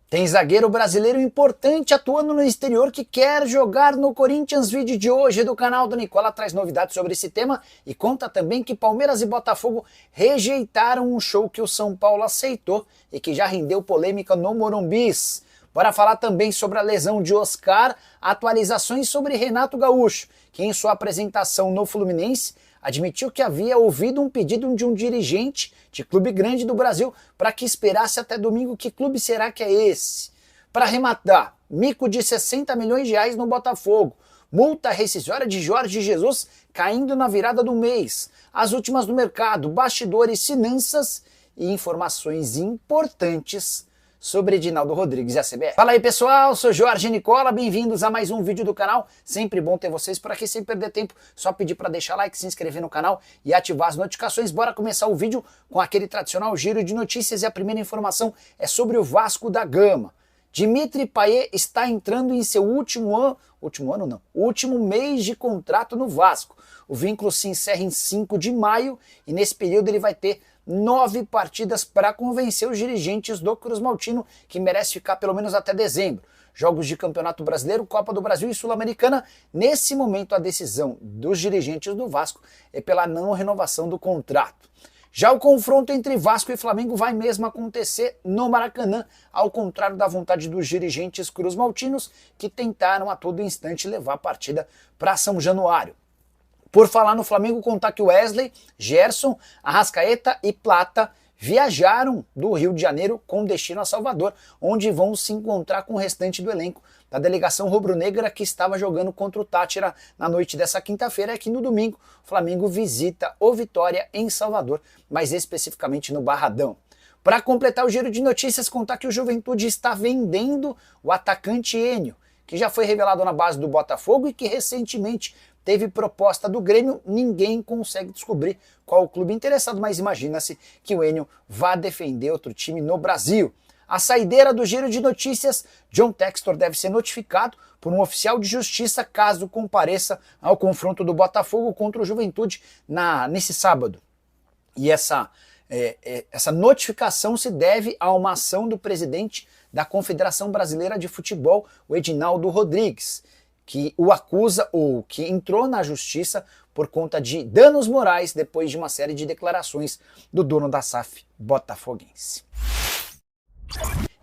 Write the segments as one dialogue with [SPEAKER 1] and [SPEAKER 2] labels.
[SPEAKER 1] Tem zagueiro brasileiro importante atuando no exterior que quer jogar no Corinthians. Vídeo de hoje do canal do Nicola traz novidades sobre esse tema e conta também que Palmeiras e Botafogo rejeitaram um show que o São Paulo aceitou e que já rendeu polêmica no Morumbi. Bora falar também sobre a lesão de Oscar, atualizações sobre Renato Gaúcho, que em sua apresentação no Fluminense admitiu que havia ouvido um pedido de um dirigente de clube grande do Brasil para que esperasse até domingo. Que clube será que é esse? Para arrematar, mico de 60 milhões de reais no Botafogo, multa rescisória de Jorge Jesus caindo na virada do mês, as últimas do mercado, bastidores, finanças e informações importantes sobre Edinaldo Rodrigues e a CBF. Fala aí pessoal, sou Jorge Nicola, bem-vindos a mais um vídeo do canal. Sempre bom ter vocês por aqui, sem perder tempo, só pedir para deixar like, se inscrever no canal e ativar as notificações. Bora começar o vídeo com aquele tradicional giro de notícias e a primeira informação é sobre o Vasco da Gama. Dimitri Payet está entrando em seu último mês de contrato no Vasco. O vínculo se encerra em 5 de maio e nesse período ele vai ter 9 partidas para convencer os dirigentes do Cruz Maltino, que merece ficar pelo menos até dezembro. Jogos de Campeonato Brasileiro, Copa do Brasil e Sul-Americana. Nesse momento a decisão dos dirigentes do Vasco é pela não renovação do contrato. Já o confronto entre Vasco e Flamengo vai mesmo acontecer no Maracanã, ao contrário da vontade dos dirigentes cruz-maltinos, que tentaram a todo instante levar a partida para São Januário. Por falar no Flamengo, contar que Wesley, Gerson, Arrascaeta e Plata viajaram do Rio de Janeiro com destino a Salvador, onde vão se encontrar com o restante do elenco da delegação rubro-negra que estava jogando contra o Táchira na noite dessa quinta-feira. Aqui no domingo, o Flamengo visita o Vitória em Salvador, mais especificamente no Barradão. Para completar o giro de notícias, contar que o Juventude está vendendo o atacante Enio, que já foi revelado na base do Botafogo e que recentemente teve proposta do Grêmio. Ninguém consegue descobrir qual o clube interessado, mas imagina-se que o Enio vá defender outro time no Brasil. A saideira do giro de notícias, John Textor deve ser notificado por um oficial de justiça caso compareça ao confronto do Botafogo contra o Juventude nesse sábado. E essa notificação se deve a uma ação do presidente da Confederação Brasileira de Futebol, o Edinaldo Rodrigues, que o acusa ou que entrou na justiça por conta de danos morais depois de uma série de declarações do dono da SAF botafoguense.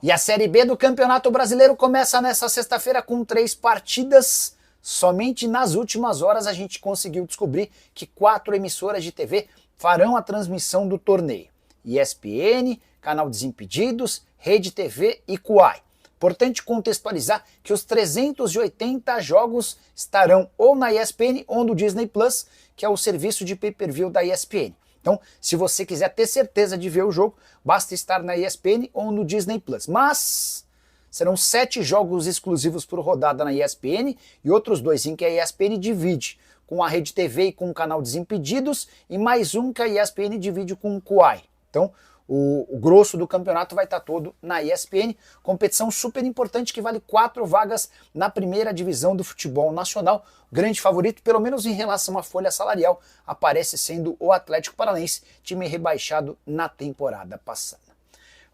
[SPEAKER 1] E a Série B do Campeonato Brasileiro começa nessa sexta-feira com 3 partidas. Somente nas últimas horas a gente conseguiu descobrir que 4 emissoras de TV farão a transmissão do torneio: ESPN, Canal Desimpedidos, Rede TV e Kuai. Importante contextualizar que os 380 jogos estarão ou na ESPN ou no Disney Plus, que é o serviço de pay-per-view da ESPN. Então, se você quiser ter certeza de ver o jogo, basta estar na ESPN ou no Disney Plus. Mas serão 7 jogos exclusivos por rodada na ESPN e outros 2 em que a ESPN divide com a Rede TV e com o Canal Desimpedidos, e mais um que a ESPN divide com o Kuai. Então, o grosso do campeonato vai estar todo na ESPN, competição super importante que vale 4 vagas na primeira divisão do futebol nacional. O grande favorito, pelo menos em relação à folha salarial, aparece sendo o Atlético Paranaense, time rebaixado na temporada passada.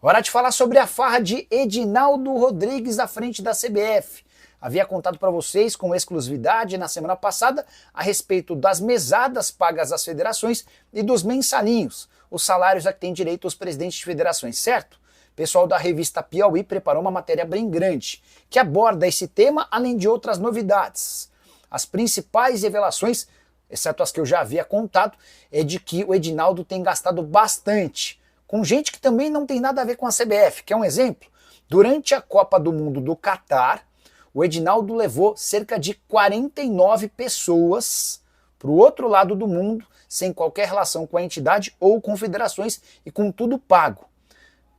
[SPEAKER 1] Hora de falar sobre a farra de Edinaldo Rodrigues à frente da CBF. Havia contado para vocês com exclusividade na semana passada a respeito das mesadas pagas às federações e dos mensalinhos, os salários a que têm direito os presidentes de federações, certo? O pessoal da revista Piauí preparou uma matéria bem grande que aborda esse tema, além de outras novidades. As principais revelações, exceto as que eu já havia contado, é de que o Edinaldo tem gastado bastante com gente que também não tem nada a ver com a CBF. Quer um exemplo? Durante a Copa do Mundo do Catar, o Edinaldo levou cerca de 49 pessoas para o outro lado do mundo, sem qualquer relação com a entidade ou confederações e com tudo pago.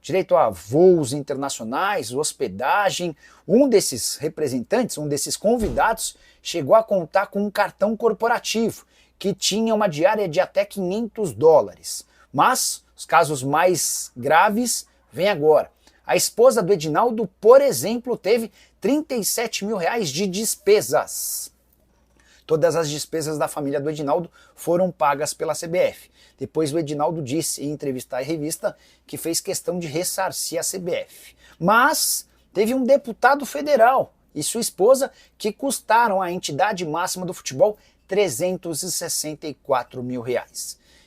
[SPEAKER 1] Direito a voos internacionais, hospedagem. Um desses representantes, um desses convidados, chegou a contar com um cartão corporativo que tinha uma diária de até $500. Mas os casos mais graves vêm agora. A esposa do Edinaldo, por exemplo, teve 37 mil reais de despesas. Todas as despesas da família do Edinaldo foram pagas pela CBF. Depois o Edinaldo disse em entrevista à revista que fez questão de ressarcir a CBF. Mas teve um deputado federal e sua esposa que custaram à entidade máxima do futebol R$ 364 mil.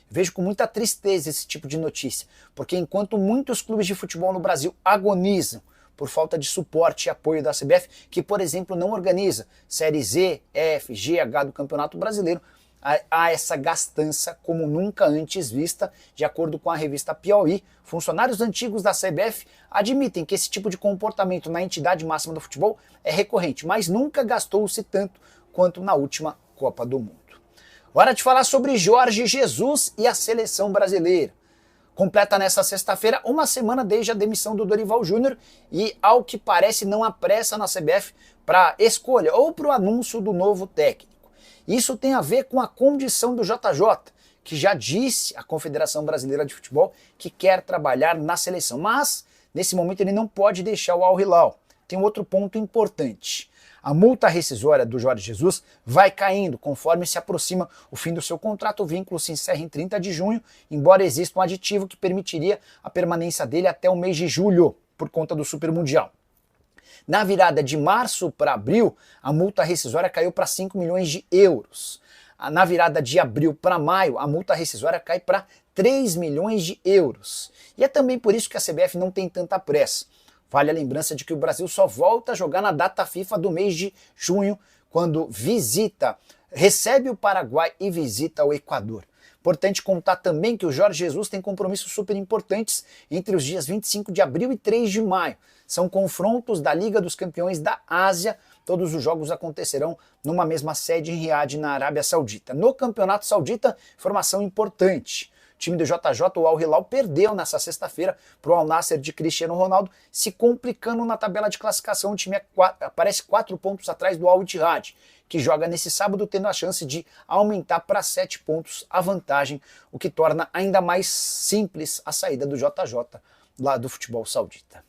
[SPEAKER 1] Vejo com muita tristeza esse tipo de notícia, porque enquanto muitos clubes de futebol no Brasil agonizam por falta de suporte e apoio da CBF, que, por exemplo, não organiza Série Z, F, G, H do Campeonato Brasileiro, há essa gastança como nunca antes vista. De acordo com a revista Piauí, funcionários antigos da CBF admitem que esse tipo de comportamento na entidade máxima do futebol é recorrente, mas nunca gastou-se tanto quanto na última Copa do Mundo. Hora de falar sobre Jorge Jesus e a seleção brasileira. Completa nesta sexta-feira uma semana desde a demissão do Dorival Júnior e, ao que parece, não há pressa na CBF para a escolha ou para o anúncio do novo técnico. Isso tem a ver com a condição do JJ, que já disse à Confederação Brasileira de Futebol que quer trabalhar na seleção, mas nesse momento ele não pode deixar o Al Hilal. Tem um outro ponto importante. A multa rescisória do Jorge Jesus vai caindo conforme se aproxima o fim do seu contrato. O vínculo se encerra em 30 de junho, embora exista um aditivo que permitiria a permanência dele até o mês de julho, por conta do Super Mundial. Na virada de março para abril, a multa rescisória caiu para 5 milhões de euros. Na virada de abril para maio, a multa rescisória cai para 3 milhões de euros. E é também por isso que a CBF não tem tanta pressa. Vale a lembrança de que o Brasil só volta a jogar na data FIFA do mês de junho, quando recebe o Paraguai e visita o Equador. Importante contar também que o Jorge Jesus tem compromissos super importantes entre os dias 25 de abril e 3 de maio. São confrontos da Liga dos Campeões da Ásia. Todos os jogos acontecerão numa mesma sede em Riad, na Arábia Saudita. No Campeonato Saudita, informação importante. O time do JJ, o Al Hilal, perdeu nessa sexta-feira para o Al Nassr de Cristiano Ronaldo, se complicando na tabela de classificação. O time aparece 4 pontos atrás do Al Ittihad, que joga nesse sábado, tendo a chance de aumentar para 7 pontos a vantagem, o que torna ainda mais simples a saída do JJ lá do futebol saudita.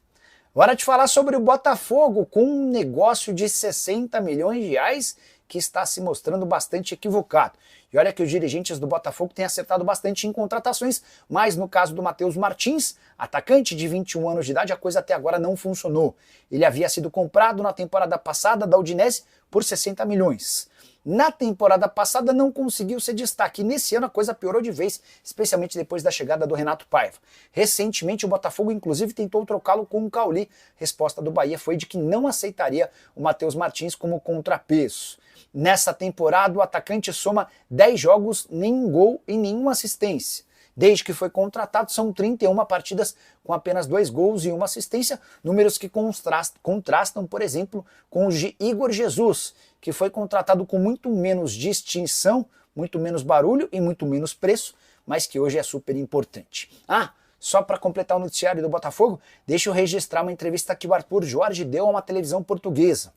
[SPEAKER 1] Hora de falar sobre o Botafogo, com um negócio de 60 milhões de reais que está se mostrando bastante equivocado. E olha que os dirigentes do Botafogo têm acertado bastante em contratações, mas no caso do Matheus Martins, atacante de 21 anos de idade, a coisa até agora não funcionou. Ele havia sido comprado na temporada passada da Udinese por 60 milhões. Na temporada passada não conseguiu ser destaque, e nesse ano a coisa piorou de vez, especialmente depois da chegada do Renato Paiva. Recentemente o Botafogo inclusive tentou trocá-lo com o Cauli. Resposta do Bahia foi de que não aceitaria o Matheus Martins como contrapeso. Nessa temporada o atacante soma 10 jogos, nenhum gol e nenhuma assistência. Desde que foi contratado, são 31 partidas com apenas 2 gols e 1 assistência, números que contrastam, por exemplo, com os de Igor Jesus, que foi contratado com muito menos distinção, muito menos barulho e muito menos preço, mas que hoje é super importante. Só para completar o noticiário do Botafogo, deixa eu registrar uma entrevista que o Arthur Jorge deu a uma televisão portuguesa.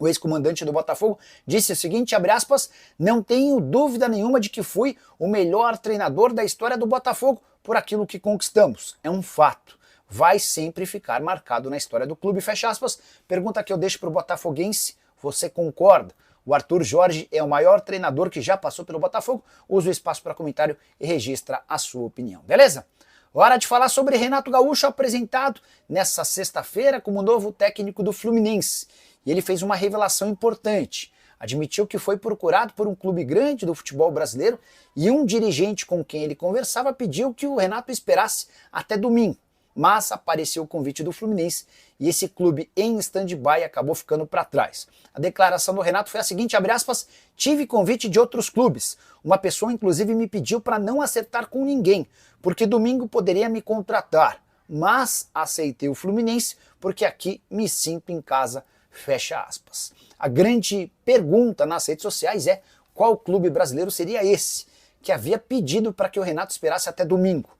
[SPEAKER 1] O ex-comandante do Botafogo disse o seguinte, abre aspas, não tenho dúvida nenhuma de que fui o melhor treinador da história do Botafogo por aquilo que conquistamos. É um fato. Vai sempre ficar marcado na história do clube, fecha aspas. Pergunta que eu deixo para o botafoguense, você concorda? O Arthur Jorge é o maior treinador que já passou pelo Botafogo. Usa o espaço para comentário e registra a sua opinião, beleza? Hora de falar sobre Renato Gaúcho, apresentado nessa sexta-feira como novo técnico do Fluminense. E ele fez uma revelação importante. Admitiu que foi procurado por um clube grande do futebol brasileiro e um dirigente com quem ele conversava pediu que o Renato esperasse até domingo. Mas apareceu o convite do Fluminense e esse clube em stand-by acabou ficando para trás. A declaração do Renato foi a seguinte, abre aspas, tive convite de outros clubes. Uma pessoa inclusive me pediu para não acertar com ninguém, porque domingo poderia me contratar. Mas aceitei o Fluminense porque aqui me sinto em casa. Fecha aspas. A grande pergunta nas redes sociais é qual clube brasileiro seria esse que havia pedido para que o Renato esperasse até domingo.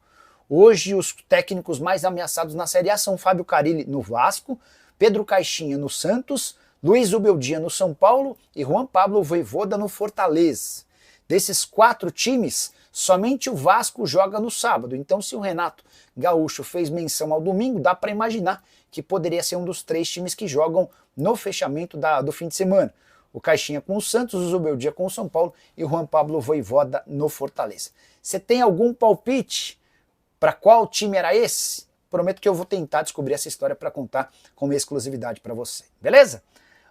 [SPEAKER 1] Hoje os técnicos mais ameaçados na Série A são Fábio Carille no Vasco, Pedro Caixinha no Santos, Luiz Ubeldia no São Paulo e Juan Pablo Vojvoda no Fortaleza. Desses 4 times, somente o Vasco joga no sábado. Então se o Renato Gaúcho fez menção ao domingo, dá para imaginar que poderia ser um dos 3 times que jogam no fechamento do fim de semana. O Caixinha com o Santos, o Zubeldia com o São Paulo e o Juan Pablo Vojvoda no Fortaleza. Você tem algum palpite para qual time era esse? Prometo que eu vou tentar descobrir essa história para contar com exclusividade para você. Beleza?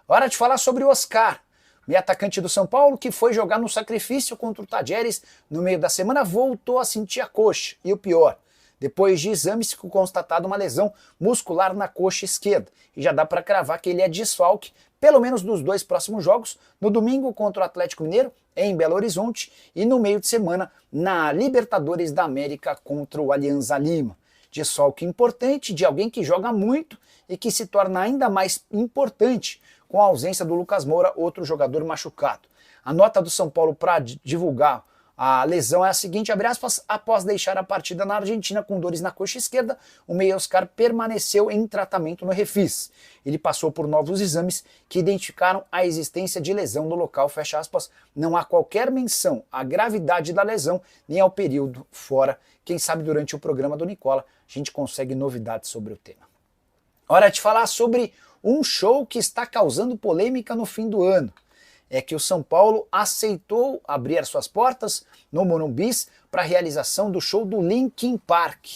[SPEAKER 1] Hora de falar sobre o Oscar, meio atacante do São Paulo, que foi jogar no sacrifício contra o Tajeres no meio da semana, voltou a sentir a coxa. E o pior, depois de exames ficou constatada uma lesão muscular na coxa esquerda. E já dá para cravar que ele é desfalque, pelo menos dos 2 próximos jogos, no domingo contra o Atlético Mineiro, em Belo Horizonte, e no meio de semana na Libertadores da América contra o Alianza Lima. Desfalque importante de alguém que joga muito e que se torna ainda mais importante com a ausência do Lucas Moura, outro jogador machucado. A nota do São Paulo para divulgar a lesão é a seguinte, abre aspas, após deixar a partida na Argentina com dores na coxa esquerda, o meia Oscar permaneceu em tratamento no Refis. Ele passou por novos exames que identificaram a existência de lesão no local, fecha aspas, não há qualquer menção à gravidade da lesão, nem ao período fora. Quem sabe durante o programa do Nicola a gente consegue novidades sobre o tema. Hora de falar sobre um show que está causando polêmica no fim do ano. É que o São Paulo aceitou abrir suas portas no Morumbi para a realização do show do Linkin Park.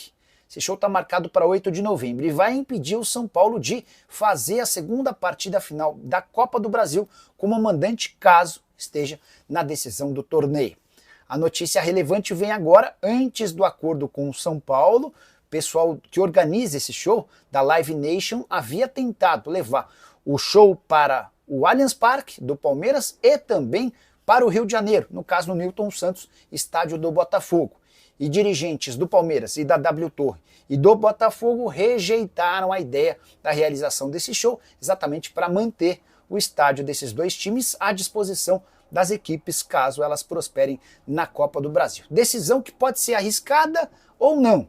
[SPEAKER 1] Esse show está marcado para 8 de novembro e vai impedir o São Paulo de fazer a segunda partida final da Copa do Brasil como mandante caso esteja na decisão do torneio. A notícia relevante vem agora, antes do acordo com o São Paulo. O pessoal que organiza esse show, da Live Nation, havia tentado levar o show para o Allianz Parque do Palmeiras e também para o Rio de Janeiro, no caso no Newton Santos, estádio do Botafogo. E dirigentes do Palmeiras e da W Torre e do Botafogo rejeitaram a ideia da realização desse show, exatamente para manter o estádio desses dois times à disposição das equipes caso elas prosperem na Copa do Brasil. Decisão que pode ser arriscada ou não.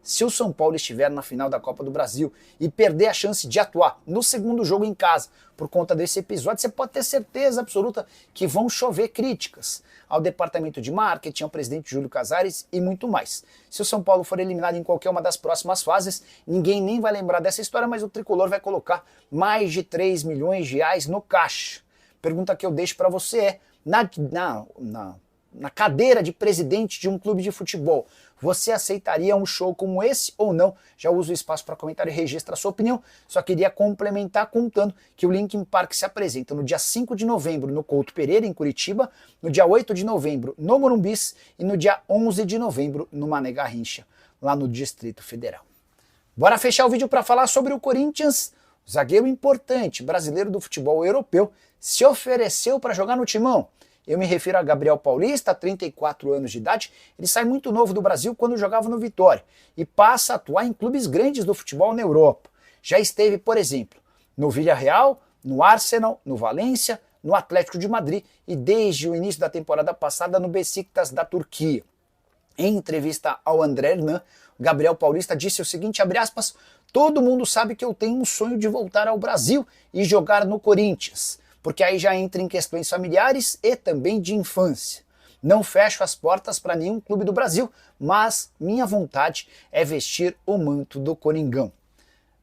[SPEAKER 1] Se o São Paulo estiver na final da Copa do Brasil e perder a chance de atuar no segundo jogo em casa por conta desse episódio, você pode ter certeza absoluta que vão chover críticas ao departamento de marketing, ao presidente Júlio Casares e muito mais. Se o São Paulo for eliminado em qualquer uma das próximas fases, ninguém nem vai lembrar dessa história, mas o Tricolor vai colocar mais de 3 milhões de reais no caixa. Pergunta que eu deixo para você é, na cadeira de presidente de um clube de futebol, você aceitaria um show como esse ou não? Já uso o espaço para comentário e registra a sua opinião. Só queria complementar contando que o Linkin Park se apresenta no dia 5 de novembro no Couto Pereira, em Curitiba, no dia 8 de novembro no Morumbi e no dia 11 de novembro no Mané Garrincha, lá no Distrito Federal. Bora fechar o vídeo para falar sobre o Corinthians. O zagueiro importante brasileiro do futebol europeu se ofereceu para jogar no Timão. Eu me refiro a Gabriel Paulista, 34 anos de idade. Ele sai muito novo do Brasil quando jogava no Vitória e passa a atuar em clubes grandes do futebol na Europa. Já esteve, por exemplo, no Villarreal, no Arsenal, no Valência, no Atlético de Madrid e desde o início da temporada passada no Beşiktaş da Turquia. Em entrevista ao André Hernan, Gabriel Paulista disse o seguinte, abre aspas, todo mundo sabe que eu tenho um sonho de voltar ao Brasil e jogar no Corinthians, porque aí já entra em questões familiares e também de infância. Não fecho as portas para nenhum clube do Brasil, mas minha vontade é vestir o manto do Coringão.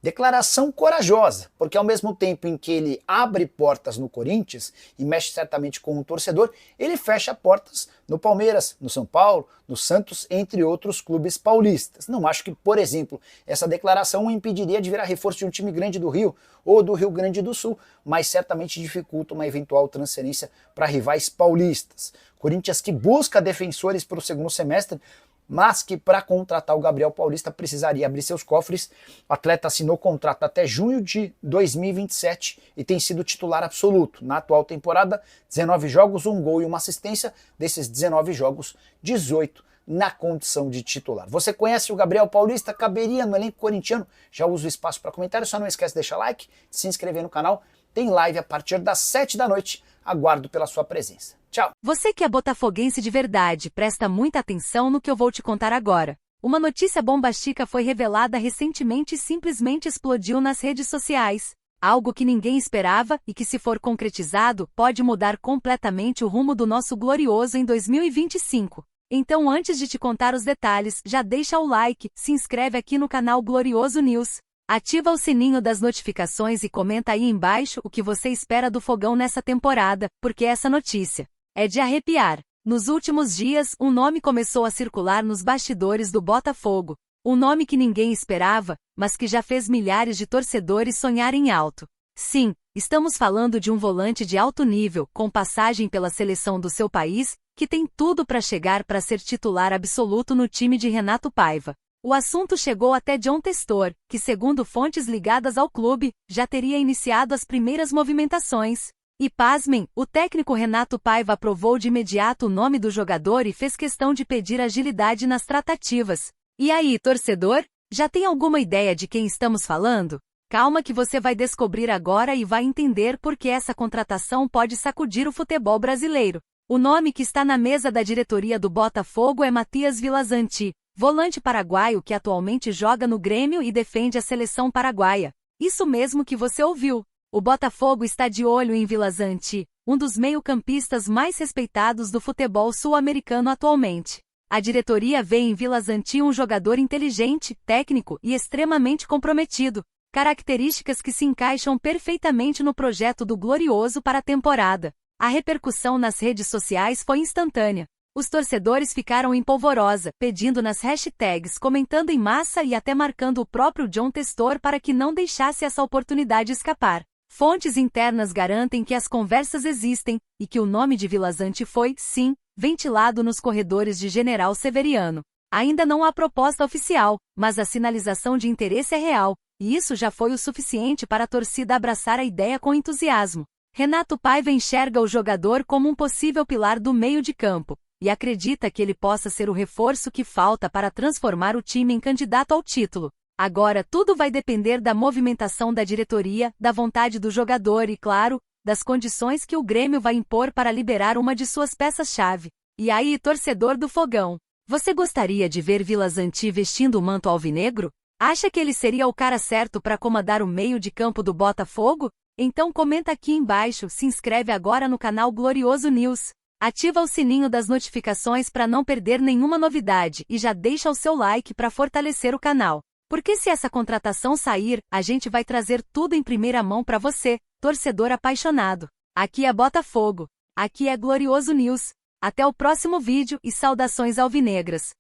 [SPEAKER 1] Declaração corajosa, porque ao mesmo tempo em que ele abre portas no Corinthians e mexe certamente com o torcedor, ele fecha portas no Palmeiras, no São Paulo, no Santos, entre outros clubes paulistas. Não acho que, por exemplo, essa declaração o impediria de virar reforço de um time grande do Rio ou do Rio Grande do Sul, mas certamente dificulta uma eventual transferência para rivais paulistas. Corinthians que busca defensores para o segundo semestre, mas que para contratar o Gabriel Paulista precisaria abrir seus cofres. O atleta assinou contrato até junho de 2027 e tem sido titular absoluto. Na atual temporada, 19 jogos, 1 gol e 1 assistência. Desses 19 jogos, 18 na condição de titular. Você conhece o Gabriel Paulista? Caberia no elenco corintiano? Já usa o espaço para comentário, só não esquece de deixar like, de se inscrever no canal. Tem live a partir das 7 da noite. Aguardo pela sua presença. Tchau!
[SPEAKER 2] Você que é botafoguense de verdade, presta muita atenção no que eu vou te contar agora. Uma notícia bombástica foi revelada recentemente e simplesmente explodiu nas redes sociais. Algo que ninguém esperava e que, se for concretizado, pode mudar completamente o rumo do nosso glorioso em 2025. Então, antes de te contar os detalhes, já deixa o like, se inscreve aqui no canal Glorioso News. Ativa o sininho das notificações e comenta aí embaixo o que você espera do Fogão nessa temporada, porque essa notícia é de arrepiar. Nos últimos dias, um nome começou a circular nos bastidores do Botafogo. Um nome que ninguém esperava, mas que já fez milhares de torcedores sonharem alto. Sim, estamos falando de um volante de alto nível, com passagem pela seleção do seu país, que tem tudo para chegar para ser titular absoluto no time de Renato Paiva. O assunto chegou até John Testor, que segundo fontes ligadas ao clube, já teria iniciado as primeiras movimentações. E pasmem, o técnico Renato Paiva aprovou de imediato o nome do jogador e fez questão de pedir agilidade nas tratativas. E aí, torcedor? Já tem alguma ideia de quem estamos falando? Calma que você vai descobrir agora e vai entender por que essa contratação pode sacudir o futebol brasileiro. O nome que está na mesa da diretoria do Botafogo é Matias Vilazanti, volante paraguaio que atualmente joga no Grêmio e defende a seleção paraguaia. Isso mesmo que você ouviu. O Botafogo está de olho em Vilazanti, um dos meio-campistas mais respeitados do futebol sul-americano atualmente. A diretoria vê em Vilazanti um jogador inteligente, técnico e extremamente comprometido, características que se encaixam perfeitamente no projeto do Glorioso para a temporada. A repercussão nas redes sociais foi instantânea. Os torcedores ficaram em polvorosa, pedindo nas hashtags, comentando em massa e até marcando o próprio John Testor para que não deixasse essa oportunidade escapar. Fontes internas garantem que as conversas existem, e que o nome de Vilazanti foi, sim, ventilado nos corredores de General Severiano. Ainda não há proposta oficial, mas a sinalização de interesse é real, e isso já foi o suficiente para a torcida abraçar a ideia com entusiasmo. Renato Paiva enxerga o jogador como um possível pilar do meio de campo, e acredita que ele possa ser o reforço que falta para transformar o time em candidato ao título. Agora tudo vai depender da movimentação da diretoria, da vontade do jogador e, claro, das condições que o Grêmio vai impor para liberar uma de suas peças-chave. E aí, torcedor do Fogão, você gostaria de ver Vilazanti vestindo o manto alvinegro? Acha que ele seria o cara certo para comandar o meio de campo do Botafogo? Então comenta aqui embaixo, se inscreve agora no canal Glorioso News. Ativa o sininho das notificações para não perder nenhuma novidade e já deixa o seu like para fortalecer o canal. Porque se essa contratação sair, a gente vai trazer tudo em primeira mão para você, torcedor apaixonado. Aqui é Botafogo. Aqui é Glorioso News. Até o próximo vídeo e saudações alvinegras.